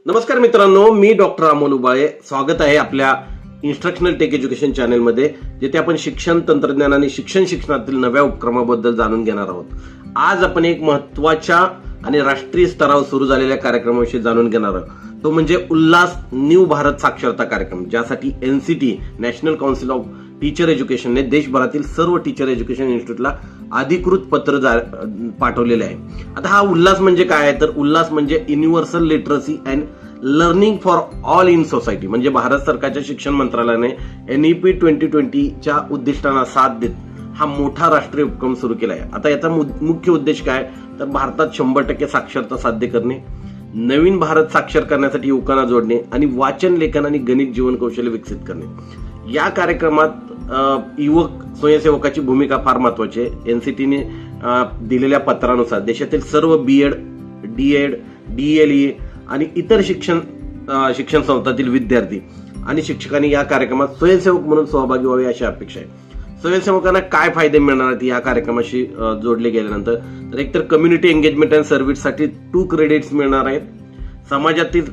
नमस्कार मित्रांनो, मी डॉक्टर अमोल उबाळे. स्वागत आहे आपल्या इन्स्ट्रक्शनल टेक एज्युकेशन चॅनलमध्ये, जिथे आपण शिक्षण तंत्रज्ञान आणि शिक्षणातील नव्या उपक्रमाबद्दल जाणून घेणार आहोत. आज आपण एक महत्त्वाच्या आणि राष्ट्रीय स्तरावर सुरू झालेल्या कार्यक्रमाविषयी जाणून घेणार आहोत. तो म्हणजे उल्हास न्यू भारत साक्षरता कार्यक्रम, ज्यासाठी NCT national council of teacher एज्युकेशनने देशभरातील सर्व टीचर एज्युकेशन इन्स्टिट्यूटला अधिकृत पत्र पाठवलेले आहे. आता हा उल्हास म्हणजे काय आहे, तर उल्हास म्हणजे universal literacy and learning for all in society, म्हणजे भारत सरकारच्या शिक्षण मंत्रालयाने NEP 2020च्या उद्दिष्टांना साथ देत हा मोठा राष्ट्रीय उपक्रम सुरू केला आहे. आता याचा मुख्य उद्देश काय, तर भारतात 100% साक्षरता साध्य करणे, नवीन भारत साक्षर करण्यासाठी युवकांना जोडणे आणि वाचन, लेखन आणि गणित जीवन कौशल्य विकसित करणे. या कार्यक्रमात युवक स्वयंसेवकाची भूमिका फार महत्वाची आहे. एनसीटीने दिलेल्या पत्रानुसार देशातील सर्व BEd, DEd, DLE आणि इतर शिक्षण संस्थांतील विद्यार्थी आणि शिक्षकांनी या कार्यक्रमात स्वयंसेवक म्हणून सहभागी व्हावे अशी अपेक्षा आहे. स्वयंसेवकांना काय फायदे मिळणार आहेत या कार्यक्रमाशी जोडले गेल्यानंतर, तर एकतर कम्युनिटी एंगेजमेंट अँड सर्व्हिससाठी 2 क्रेडिट्स मिळणार आहेत. समाजातील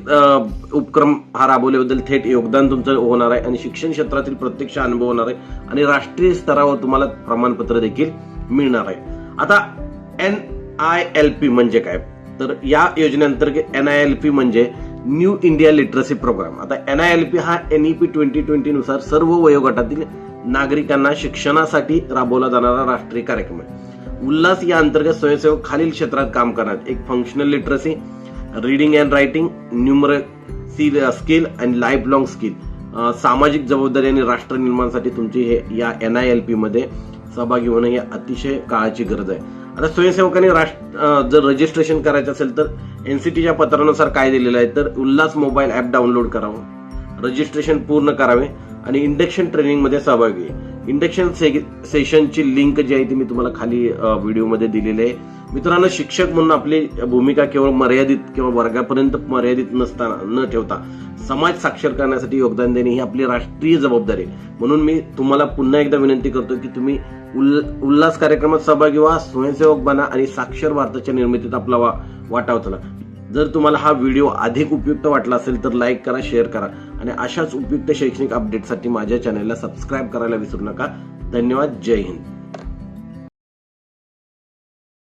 उपक्रम हा राबवल्याबद्दल थेट योगदान तुमचं होणार आहे आणि शिक्षण क्षेत्रातील प्रत्यक्ष अनुभव होणार आहे आणि राष्ट्रीय स्तरावर तुम्हाला प्रमाणपत्र देखील मिळणार आहे. आता NILP म्हणजे काय, तर या योजनेअंतर्गत NILP म्हणजे न्यू इंडिया लिटरसी प्रोग्राम. आता NILP हा NEP 2020 नुसार सर्व वयोगटातील नागरिकांना शिक्षणासाठी राबवला जाणारा राष्ट्रीय कार्यक्रम आहे. उल्हास या अंतर्गत स्वयंसेवक खालील क्षेत्रात काम करणार: एक, functional literacy, reading and writing, numeracy skill and life long skill. सामाजिक जबाबदारी आणि राष्ट्र निर्माणासाठी तुमची हे या NILP मध्ये सहभागी होणं ही अतिशय काळाची गरज आहे. आता स्वयंसेवकांनी जर रजिस्ट्रेशन करायचं असेल तर एनसीटीच्या पत्रानुसार काय दिलेलं आहे, तर उल्हास मोबाईल ऍप डाउनलोड करावं, रजिस्ट्रेशन पूर्ण करावे आणि इंडक्शन ट्रेनिंग मध्ये सहभागी. इंडक्शन सेशनची लिंक जी आहे ती मी तुम्हाला खाली व्हिडिओमध्ये दिलेली आहे. मित्रांनो, शिक्षक म्हणून आपली भूमिका केवळ मर्यादित किंवा वर्गापर्यंत मर्यादित न ठेवता समाज साक्षर करण्यासाठी योगदान देणे ही आपली राष्ट्रीय जबाबदारी आहे. म्हणून मी तुम्हाला पुन्हा एकदा विनंती करतो की तुम्ही उल्हास कार्यक्रमात सहभागी व्हा, स्वयंसेवक बना आणि साक्षर भारताच्या निर्मितीत आपला वाटा उचला. जर तुम्हाला हा व्हिडिओ अधिक उपयुक्त वाटला असेल तर लाईक करा, शेअर करा आणि अशाच उपयुक्त शैक्षणिक अपडेटसाठी माझ्या चॅनलला सबस्क्राईब करायला विसरू नका. धन्यवाद. जय हिंद.